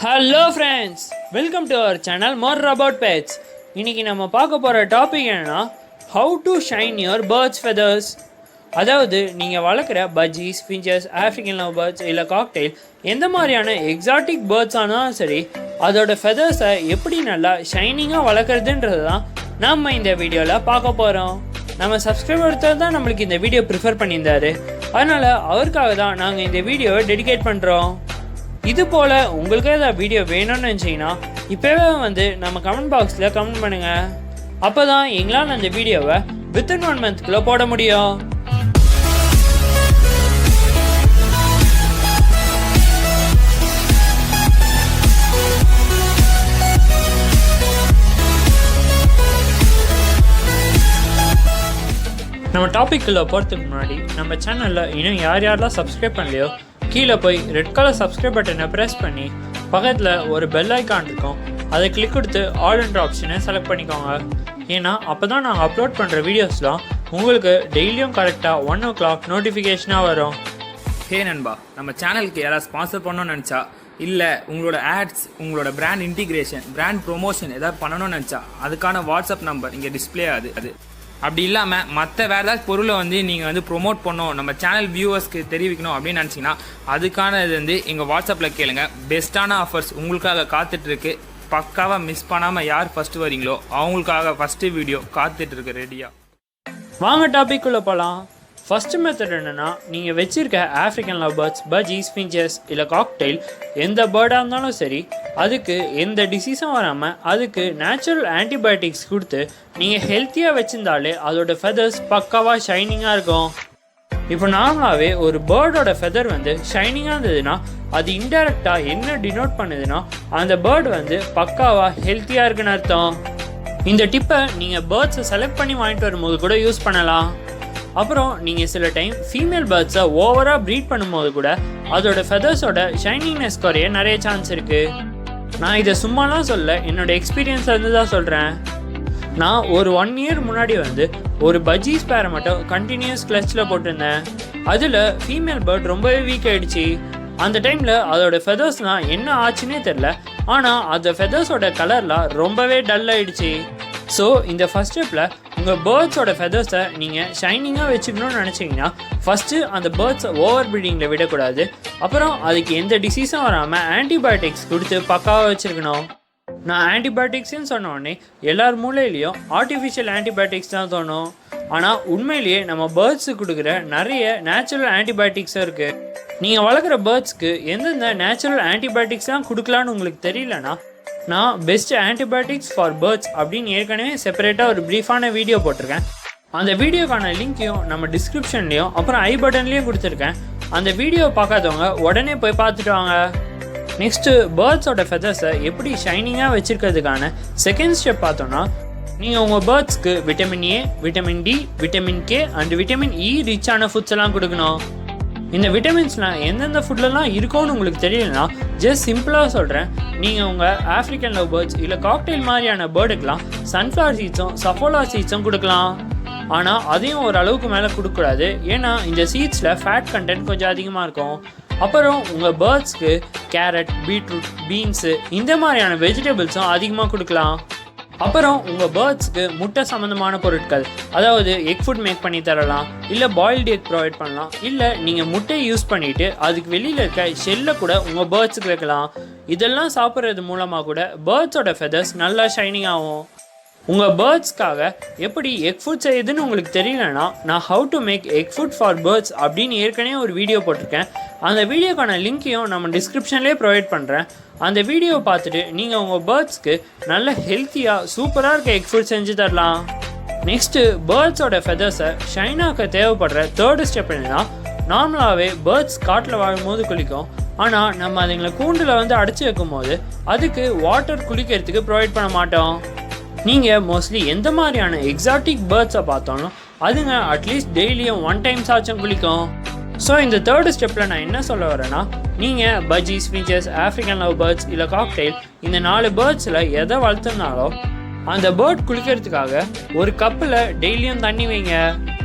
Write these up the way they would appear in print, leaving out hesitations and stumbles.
Hello friends, welcome to our channel more about pets. இன்றைக்கி நம்ம பார்க்க போகிற டாபிக் என்னென்னா how to shine your birds feathers. அதாவது நீங்கள் வளர்க்குற budgies, finches, African love birds இல்லை காக்டெயில் எந்த மாதிரியான எக்ஸாட்டிக் பேர்ட்ஸ் ஆனாலும் சரி, அதோட ஃபெதர்ஸை எப்படி நல்லா ஷைனிங்காக வளர்க்குறதுன்றது தான் நம்ம இந்த வீடியோவில் பார்க்க போகிறோம். நம்ம சப்ஸ்கிரைபர் ஒருத்தர் தான் நம்மளுக்கு இந்த வீடியோ ப்ரிஃபர் பண்ணியிருந்தார். அதனால் அவருக்காக தான் நாங்கள் இந்த வீடியோவை டெடிகேட் பண்ணுறோம். இது போல் உங்களுக்கு ஏதாவது வீடியோ வேணும்னு நினச்சிங்கன்னா இப்போவே நம்ம கமெண்ட் பாக்ஸில் கமெண்ட் பண்ணுங்கள். அப்போ தான் எங்களால் அந்த வீடியோவை வித்தின் 1 மந்த்குள்ளே போட முடியும். நம்ம டாபிக்குள்ளே போகிறதுக்கு முன்னாடி நம்ம சேனலில் இன்னும் யாரெல்லாம் சப்ஸ்கிரைப் பண்ணலையோ கீழே போய் ரெட் கலர் சப்ஸ்கிரைப் பட்டனை ப்ரெஸ் பண்ணி பக்கத்தில் ஒரு பெல் ஐக்கான் இருக்கும், அதை கிளிக் கொடுத்து ஆல் என்ற ஆப்ஷனை செலக்ட் பண்ணிக்கோங்க. ஏன்னா அப்போ தான் நாங்கள் அப்லோட் பண்ணுற வீடியோஸ்லாம் உங்களுக்கு டெய்லியும் கரெக்டாக 1 o'clock நோட்டிஃபிகேஷனாக வரும். ஹே நண்பா, நம்ம சேனலுக்கு யாராவது ஸ்பான்சர் பண்ணணும்னு நினச்சா, இல்லை உங்களோட ஆட்ஸ், உங்களோட பிராண்ட் இன்டிகிரேஷன், பிராண்ட் ப்ரொமோஷன் ஏதாவது பண்ணணும்னு நினச்சா அதுக்கான வாட்ஸ்அப் நம்பர் இங்கே டிஸ்பிளே ஆகுது. அது அப்படி இல்லாமல் மற்ற வேறு ஏதாவது பொருளை நீங்கள் ப்ரொமோட் பண்ணணும், நம்ம சேனல் வியூவர்ஸ்க்கு தெரிவிக்கணும் அப்படின்னு நினச்சிங்கன்னா அதுக்கான இது எங்கள் வாட்ஸ்அப்பில் கேளுங்க. பெஸ்ட்டான ஆஃபர்ஸ் உங்களுக்காக காத்துட்ருக்கு. பக்காவாக மிஸ் பண்ணாமல் யார் ஃபஸ்ட்டு வரீங்களோ அவங்களுக்காக ஃபஸ்ட்டு வீடியோ காத்துட்ருக்கு ரெடியாக. வாங்க டாபிக்குள்ளே போகலாம். ஃபஸ்ட்டு மெத்தட் என்னென்னா, நீங்கள் வச்சுருக்க ஆஃப்ரிக்கன் லவ் பேர்ட்ஸ், பஜ்ஜீஸ், ஃபின்ச்சஸ் இல்லை காக்டெயில் எந்த பேர்டாக இருந்தாலும் சரி, அதுக்கு எந்த டிசீஸும் வராமல் அதுக்கு நேச்சுரல் ஆன்டிபயோட்டிக்ஸ் கொடுத்து நீங்கள் ஹெல்த்தியாக வச்சுருந்தாலே அதோட ஃபெதர்ஸ் பக்காவாக ஷைனிங்காக இருக்கும். இப்போ நார்மலாகவே ஒரு பேர்டோட ஃபெதர் ஷைனிங்காக இருந்ததுன்னா அது இன்டெரக்டாக என்ன டினோட் பண்ணுதுன்னா அந்த பேர்டு பக்காவாக ஹெல்த்தியாக இருக்குன்னு அர்த்தம். இந்த டிப்பை நீங்கள் பேர்ட்ஸை செலக்ட் பண்ணி வாங்கிட்டு வரும்போது கூட யூஸ் பண்ணலாம். அப்புறம் நீங்கள் சில டைம் ஃபீமேல் பேர்ட்ஸை ஓவராக ப்ரீட் பண்ணும்போது கூட அதோட ஃபெதர்ஸோட ஷைனிங்னஸ் குறைய நிறைய சான்ஸ் இருக்குது. நான் இதை சும்மாலாம் சொல்ல, என்னோடய எக்ஸ்பீரியன்ஸ் தான் சொல்கிறேன். நான் ஒரு 1 year முன்னாடி ஒரு பஜ்ஜீஸ் பேரை மட்டும் கண்டினியூஸ் கிளச்சில் போட்டிருந்தேன். அதில் ஃபீமேல் பேர்ட் ரொம்பவே வீக் ஆகிடுச்சு. அந்த டைமில் அதோட ஃபெதர்ஸ்லாம் என்ன ஆச்சுன்னே தெரில, ஆனால் அந்த ஃபெதர்ஸோட கலர்லாம் ரொம்பவே டல் ஆகிடுச்சு. ஸோ இந்த ஃபஸ்ட் ஸ்டெப்பில் உங்கள் பேர்ட்ஸோட ஃபெதர்ஸை நீங்கள் ஷைனிங்காக வச்சுக்கணும்னு நினச்சிங்கன்னா ஃபஸ்ட்டு அந்த பேர்ட்ஸை ஓவர் ப்ரீடிங்கில் விடக்கூடாது. அப்புறம் அதுக்கு எந்த டிசீஸும் வராமல் ஆன்டிபயோட்டிக்ஸ் கொடுத்து பக்காவாக வச்சுருக்கணும். நான் ஆன்டிபயோட்டிக்ஸ்ன்னு சொன்னோடனே எல்லார் மூலையிலையும் ஆர்டிஃபிஷியல் ஆன்டிபயோட்டிக்ஸ் தான் தோணும். ஆனால் உண்மையிலேயே நம்ம பேர்ட்ஸுக்கு கொடுக்குற நிறைய நேச்சுரல் ஆன்டிபயோட்டிக்ஸும் இருக்குது. நீங்கள் வளர்க்குற பேர்ட்ஸ்க்கு எந்தெந்த நேச்சுரல் ஆன்டிபயோட்டிக்ஸ் தான் கொடுக்கலான்னு உங்களுக்கு தெரியலனா, நான் பெஸ்ட் ஆன்டிபயோட்டிக்ஸ் ஃபார் பேர்ட்ஸ் அப்படின்னு ஏற்கனவே செப்பரேட்டாக ஒரு ப்ரீஃபான வீடியோ போட்டிருக்கேன். அந்த வீடியோக்கான லிங்க்கையும் நம்ம டிஸ்கிரிப்ஷன்லேயும் அப்புறம் ஐ பட்டன்லேயும் கொடுத்துருக்கேன். அந்த வீடியோ பார்க்காதவங்க உடனே போய் பார்த்துட்டு வாங்க. நெக்ஸ்ட்டு பேர்ட்ஸோட ஃபெதர்ஸை எப்படி ஷைனிங்காக வச்சுருக்கிறதுக்கான செகண்ட் ஸ்டெப் பார்த்தோன்னா, நீங்கள் உங்கள் பேர்ட்ஸ்க்கு vitamin A, vitamin D, vitamin K and vitamin E ரிச்சான ஃபுட்ஸ் எல்லாம் கொடுக்கணும். இந்த விட்டமின்ஸ்லாம் எந்தெந்த ஃபுட்லலாம் இருக்கும்னு உங்களுக்கு தெரியலனா ஜஸ்ட் சிம்பிளாக சொல்கிறேன். நீங்கள் உங்கள் ஆஃப்ரிக்கன் லவ் பேர்ட்ஸ் இல்லை காக்டெயில் மாதிரியான பேர்டுக்கெலாம் சன்ஃப்ளவர் சீட்ஸும் சஃபோலா சீட்ஸும் கொடுக்கலாம். ஆனால் அதையும் ஒரு அளவுக்கு மேலே கொடுக்கக்கூடாது, ஏன்னா இந்த சீட்ஸில் ஃபேட் கண்டென்ட் கொஞ்சம் அதிகமாக இருக்கும். அப்புறம் உங்கள் பேர்ட்ஸ்க்கு கேரட், பீட்ரூட், பீன்ஸு இந்த மாதிரியான வெஜிடபிள்ஸும் அதிகமாக கொடுக்கலாம். அப்புறம் உங்கள் பேர்ட்ஸ்க்கு முட்டை சம்மந்தமான பொருட்கள், அதாவது எக் ஃபுட் மேக் பண்ணி தரலாம், இல்லை பாயில்டு எக் ப்ரொவைட் பண்ணலாம், இல்லை நீங்கள் முட்டையை யூஸ் பண்ணிவிட்டு அதுக்கு வெளியில் இருக்க ஷெல்லை கூட உங்கள் பேர்ட்ஸுக்கு வைக்கலாம். இதெல்லாம் சாப்பிட்றது மூலமாக கூட பேர்ட்ஸோட ஃபெதர்ஸ் நல்லா ஷைனிங் ஆகும். உங்கள் பேர்ட்ஸ்க்காக எப்படி எக் ஃபுட் செய்யுதுன்னு உங்களுக்கு தெரியலனா, நான் how to make egg food for birds அப்படின்னு ஏற்கனவே ஒரு வீடியோ போட்டிருக்கேன். அந்த வீடியோக்கான லிங்க்கையும் நம்ம டிஸ்கிரிப்ஷன்லேயே ப்ரொவைட் பண்ணுறேன். அந்த வீடியோவை பார்த்துட்டு நீங்கள் உங்கள் பேர்ட்ஸ்க்கு நல்ல ஹெல்த்தியாக சூப்பராக இருக்க எக் ஃபுட் செஞ்சு தரலாம். நெக்ஸ்ட்டு பேர்ட்ஸோட ஃபெதர்ஸை ஷைனாக்க தேவைப்படுற தேர்டு ஸ்டெப் என்னன்னா, நார்மலாகவே பேர்ட்ஸ் காட்டில் வாழும்போது குளிக்கும். ஆனால் நம்ம அதுங்களை கூண்டில் அடைச்சி வைக்கும் போது அதுக்கு வாட்டர் குளிக்கிறதுக்கு ப்ரொவைட் பண்ண மாட்டோம். நீங்கள் மோஸ்ட்லி எந்த மாதிரியான எக்ஸாட்டிக் பேர்ட்ஸை பார்த்தாலும் அதுங்க அட்லீஸ்ட் டெய்லியும் 1 time ஆச்சும் குளிக்கும். ஸோ இந்த தேர்டு ஸ்டெப்பில் நான் என்ன சொல்ல வரேன்னா, நீங்கள் பஜ்ஜீஸ், ஃபின்ச்சஸ், ஆஃப்ரிக்கன் லவ் பேர்ட்ஸ் இல்லை காக்டெயில் இந்த 4 பேர்ட்ஸில் எதை வளர்த்துனாலும் அந்த பேர்ட் குளிக்கிறதுக்காக ஒரு கப்பில் டெய்லியும் தண்ணி வைங்க.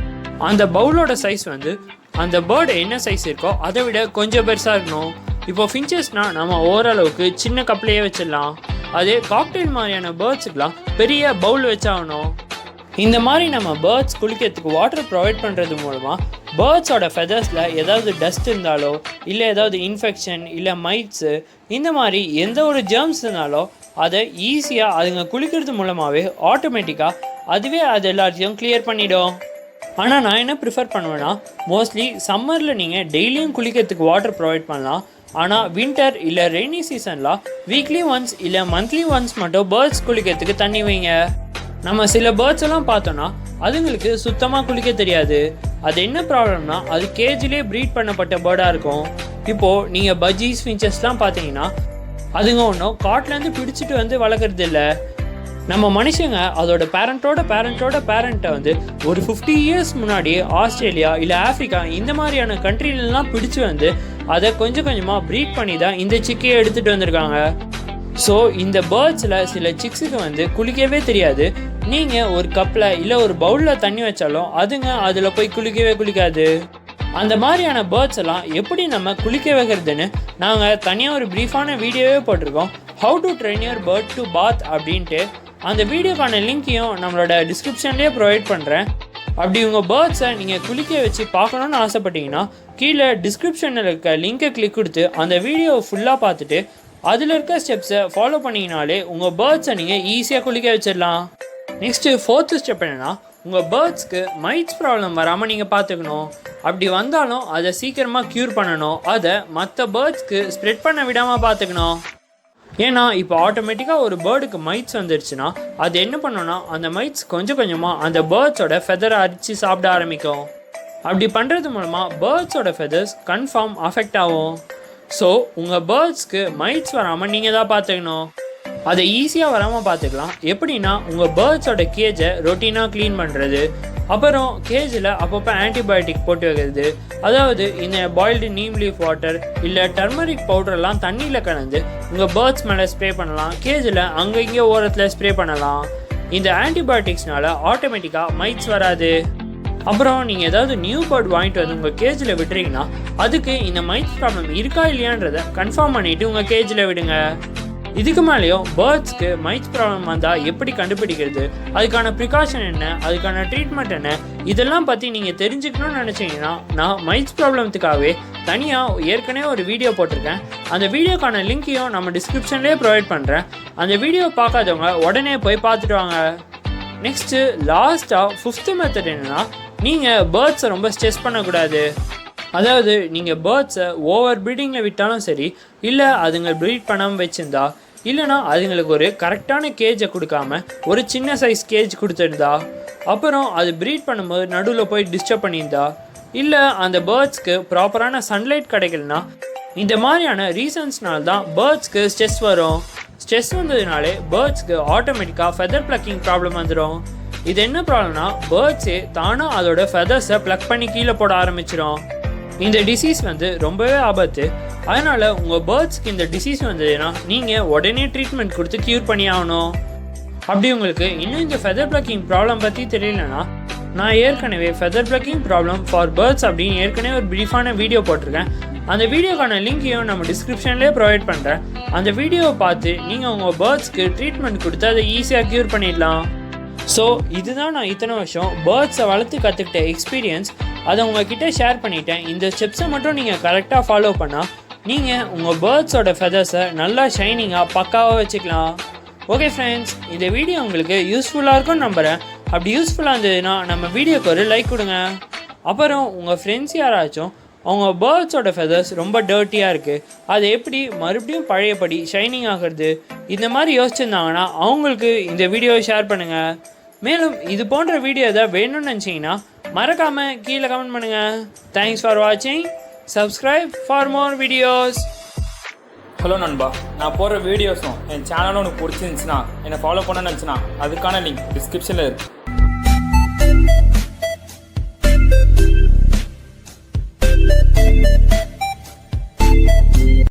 அந்த பவுலோட சைஸ் அந்த பேர்டு என்ன சைஸ் இருக்கோ அதை விட கொஞ்சம் பெருசாக இருக்கணும். இப்போ ஃபின்ச்சஸ்னால் நம்ம ஓரளவுக்கு சின்ன கப்லேயே வச்சிடலாம். அதே காக்டெயில் மாதிரியான பேர்ட்ஸுக்கெலாம் பெரிய பவுல் வச்சாகணும். இந்த மாதிரி நம்ம பேர்ட்ஸ் குளிக்கிறதுக்கு வாட்டர் ப்ரொவைட் பண்ணுறது மூலமாக பேர்ட்ஸோட ஃபெதர்ஸில் ஏதாவது டஸ்ட் இருந்தாலோ இல்லை ஏதாவது இன்ஃபெக்ஷன் இல்லை மைட்ஸு இந்த மாதிரி எந்த ஒரு ஜெர்ம்ஸ் இருந்தாலோ அதை ஈஸியாக அதுங்க குளிக்கிறது மூலமாகவே ஆட்டோமேட்டிக்காக அதுவே அது எல்லாத்தையும் கிளியர் பண்ணிடும். ஆனால் நான் என்ன ப்ரிஃபர் பண்ணுவேன்னா, மோஸ்ட்லி சம்மரில் நீங்கள் டெய்லியும் குளிக்கிறதுக்கு வாட்டர் ப்ரொவைட் பண்ணலாம். ஆனால் வின்டர் இல்லை ரெய்னி சீசனில் வீக்லி ஒன்ஸ் இல்லை மந்த்லி ஒன்ஸ் மட்டும் பேர்ட்ஸ் குளிக்கிறதுக்கு தண்ணி வைங்க. நம்ம சில பேர்ட்ஸ் எல்லாம் பார்த்தோன்னா அதுங்களுக்கு சுத்தமாக குளிக்க தெரியாது. அது என்ன ப்ராப்ளம்னா, அது கேஜிலே ப்ரீட் பண்ணப்பட்ட பேர்டாக இருக்கும். இப்போது நீங்கள் பஜ்ஜீஸ் ஃபின்ச்சஸ்லாம் பார்த்தீங்கன்னா அதுங்க ஒன்றும் காட்டிலேருந்து பிடிச்சிட்டு வந்து வளர்க்குறது இல்லை. நம்ம மனுஷங்க அதோட பேரண்ட்டை வந்து ஒரு 50 இயர்ஸ் முன்னாடி ஆஸ்திரேலியா இல்லை ஆஃப்ரிக்கா இந்த மாதிரியான கண்ட்ரிலெலாம் பிடிச்சி வந்து அதை கொஞ்சம் கொஞ்சமாக ப்ரீட் பண்ணி தான் இந்த சிக்கையை எடுத்துகிட்டு வந்திருக்காங்க. ஸோ இந்த பேர்ட்ஸில் சில சிக்ஸுக்கு வந்து குளிக்கவே தெரியாது. நீங்கள் ஒரு கப்பில் இல்லை ஒரு பவுலில் தண்ணி வச்சாலும் அதுங்க அதில் போய் குளிக்கவே குளிக்காது. அந்த மாதிரியான பேர்ட்ஸ் எல்லாம் எப்படி நம்ம குளிக்க வைக்கிறதுன்னு நாங்கள் தனியாக ஒரு ப்ரீஃபான வீடியோவே போட்டிருக்கோம். How to train your bird to bath அப்படின்ட்டு. அந்த வீடியோக்கான லிங்க்கையும் நம்மளோட டிஸ்கிரிப்ஷன்லேயே ப்ரொவைட் பண்ணுறேன். அப்படி உங்கள் பேர்ட்ஸை நீங்கள் குளிக்க வச்சு பார்க்கணுன்னு ஆசைப்பட்டீங்கன்னா கீழே டிஸ்கிரிப்ஷனில் இருக்க லிங்கை கிளிக் கொடுத்து அந்த வீடியோவை ஃபுல்லாக பார்த்துட்டு அதில் இருக்க ஸ்டெப்ஸை ஃபாலோ பண்ணிங்கனாலே உங்கள் பேர்ட்ஸை நீங்கள் ஈஸியாக குளிக்க வச்சிடலாம். நெக்ஸ்ட்டு 4th ஸ்டெப் என்னென்னா, உங்கள் பேர்ட்ஸ்க்கு மைட்ஸ் ப்ராப்ளம் வராமல் நீங்கள் பார்த்துக்கணும். அப்படி வந்தாலும் அதை சீக்கிரமாக க்யூர் பண்ணணும். அதை மற்ற பேர்ட்ஸ்க்கு ஸ்ப்ரெட் பண்ண விடாமல் பார்த்துக்கணும். ஏன்னா இப்போ ஆட்டோமேட்டிக்காக ஒரு பேர்டுக்கு மைட்ஸ் வந்துடுச்சுன்னா அது என்ன பண்ணோன்னா, அந்த மைட்ஸ் கொஞ்சம் கொஞ்சமாக அந்த பேர்ட்ஸோட ஃபெதரை அரித்து சாப்பிட ஆரம்பிக்கும். அப்படி பண்ணுறது மூலமாக பேர்ட்ஸோட ஃபெதர்ஸ் கன்ஃபார்ம் அஃபெக்ட் ஆகும். ஸோ உங்கள் பேர்ட்ஸ்க்கு மைட்ஸ் வராமல் நீங்கள் தான் பார்த்துக்கணும். அதை ஈஸியாக வராமல் பார்த்துக்கலாம். எப்படின்னா, உங்கள் பேர்ட்ஸோட கேஜை ரொட்டீனாக க்ளீன் பண்ணுறது, அப்புறம் கேஜில் அப்பப்போ ஆன்டிபயோட்டிக் போட்டு வைக்கிறது. அதாவது இந்த பாயில்டு நீம் லீஃப் வாட்டர் இல்லை டர்மரிக் பவுடர்லாம் தண்ணியில் கலந்து உங்கள் பேர்ட்ஸ் மேலே ஸ்ப்ரே பண்ணலாம். கேஜில் அங்கே இங்கே ஓரத்தில் ஸ்ப்ரே பண்ணலாம். இந்த ஆன்டிபயோட்டிக்ஸ்னால ஆட்டோமேட்டிக்காக மைட்ஸ் வராது. அப்புறம் நீங்கள் ஏதாவது நியூ பேர்ட் வாங்கிட்டு வந்து உங்கள் கேஜில் விட்டுறீங்கன்னா அதுக்கு இந்த மைட்ஸ் ப்ராப்ளம் இருக்கா இல்லையான்றதை கன்ஃபார்ம் பண்ணிவிட்டு உங்கள் கேஜில் விடுங்க. இதுக்கு மேலேயும் பேர்ட்ஸ்க்கு மைட்ஸ் ப்ராப்ளம் வந்தால் எப்படி கண்டுபிடிக்கிறது, அதுக்கான ப்ரிகாஷன் என்ன, அதுக்கான ட்ரீட்மெண்ட் என்ன, இதெல்லாம் பற்றி நீங்கள் தெரிஞ்சுக்கணும்னு நினச்சிங்கன்னா நான் மைட்ஸ் ப்ராப்ளத்துக்காகவே தனியாக ஏற்கனவே ஒரு வீடியோ போட்டிருக்கேன். அந்த வீடியோக்கான லிங்க்கையும் நம்ம டிஸ்கிரிப்ஷன்லேயே ப்ரொவைட் பண்ணுறேன். அந்த வீடியோ பார்க்காதவங்க உடனே போய் பார்த்துட்டு வாங்க. நெக்ஸ்ட்டு லாஸ்ட்டாக 5th மெத்தட் என்னென்னா, நீங்கள் பேர்ட்ஸை ரொம்ப ஸ்ட்ரெஸ் பண்ணக்கூடாது. அதாவது நீங்கள் பேர்ட்ஸை ஓவர் ப்ரீடிங்கில் விட்டாலும் சரி, இல்லை அதுங்க ப்ரீட் பண்ணாமல் வச்சுருந்தா, இல்லைனா அதுங்களுக்கு ஒரு கரெக்டான கேஜை கொடுக்காம ஒரு சின்ன சைஸ் கேஜ் கொடுத்துருந்தா, அப்புறம் அது ப்ரீட் பண்ணும்போது நடுவில் போய் டிஸ்டர்ப் பண்ணியிருந்தா, இல்லை அந்த பேர்ட்ஸ்க்கு ப்ராப்பரான சன்லைட் கிடைக்கலனா, இந்த மாதிரியான ரீசன்ஸ்னால தான் பேர்ட்ஸ்க்கு ஸ்ட்ரெஸ் வரும். ஸ்ட்ரெஸ் வந்ததுனாலே பேர்ட்ஸ்க்கு ஆட்டோமேட்டிக்காக ஃபெதர் ப்ளக்கிங் ப்ராப்ளம் வந்துடும். இது என்ன ப்ராப்ளம்னா, பேர்ட்ஸே தானாக அதோட ஃபெதர்ஸை ப்ளக் பண்ணி கீழே போட ஆரம்பிச்சிடும். இந்த டிசீஸ் வந்து ரொம்பவே ஆபத்து. அதனால் உங்கள் பேர்ட்ஸ்க்கு இந்த டிசீஸ் வந்ததுன்னா நீங்கள் உடனே ட்ரீட்மெண்ட் கொடுத்து க்யூர் பண்ணி ஆகணும். அப்படி உங்களுக்கு இன்னும் இந்த ஃபெதர் ப்ளக்கிங் ப்ராப்ளம் பற்றி தெரியலனா, நான் ஏற்கனவே feather plugging problem for birds அப்படின்னு ஏற்கனவே ஒரு ப்ரீஃபான வீடியோ போட்டிருக்கேன். அந்த வீடியோக்கான லிங்க்கையும் நம்ம டிஸ்கிரிப்ஷன்லேயே ப்ரொவைட் பண்ணுறேன். அந்த வீடியோவை பார்த்து நீங்கள் உங்கள் பேர்ட்ஸ்க்கு ட்ரீட்மெண்ட் கொடுத்து அதை ஈஸியாக க்யூர் பண்ணிடலாம். ஸோ இதுதான் நான் இத்தனை வருஷம் பேர்ட்ஸை வளர்த்து கற்றுக்கிட்ட எக்ஸ்பீரியன்ஸ். அதை உங்ககிட்ட ஷேர் பண்ணிட்டேன். இந்த ஸ்டெப்ஸை மட்டும் நீங்கள் கரெக்டாக ஃபாலோ பண்ணால் நீங்கள் உங்கள் பேர்ட்ஸோட ஃபெதர்ஸை நல்லா ஷைனிங்காக பக்காவாக வச்சுக்கலாம். ஓகே ஃப்ரெண்ட்ஸ், இந்த வீடியோ உங்களுக்கு யூஸ்ஃபுல்லாக இருக்கும்னு நம்புகிறேன். அப்படி யூஸ்ஃபுல்லாக இருந்ததுன்னா நம்ம வீடியோக்கு ஒரு லைக் கொடுங்க. அப்புறம் உங்கள் ஃப்ரெண்ட்ஸ் யாராச்சும் அவங்க பேர்ட்ஸோட ஃபெதர்ஸ் ரொம்ப டர்ட்டியாக இருக்குது, அதை எப்படி மறுபடியும் பழையபடி ஷைனிங் ஆகிறது, இந்த மாதிரி யோசிச்சிருந்தாங்கன்னா அவங்களுக்கு இந்த வீடியோவை ஷேர் பண்ணுங்கள். மேலும் இது போன்ற வீடியோ எதாவது வேணும்னு நினச்சிங்கன்னா மறக்காமல் கீழே கமெண்ட் பண்ணுங்கள். தேங்க்ஸ் ஃபார் வாட்சிங். Subscribe for more videos. Hello நண்பா, நான் போடுற வீடியோஸும் என் சேனலும் உனக்கு பிடிச்சிருந்துச்சுன்னா, என்னை ஃபாலோ பண்ணணும்னு நினச்சினா அதுக்கான லிங்க் டிஸ்கிரிப்ஷனில் இருக்குது.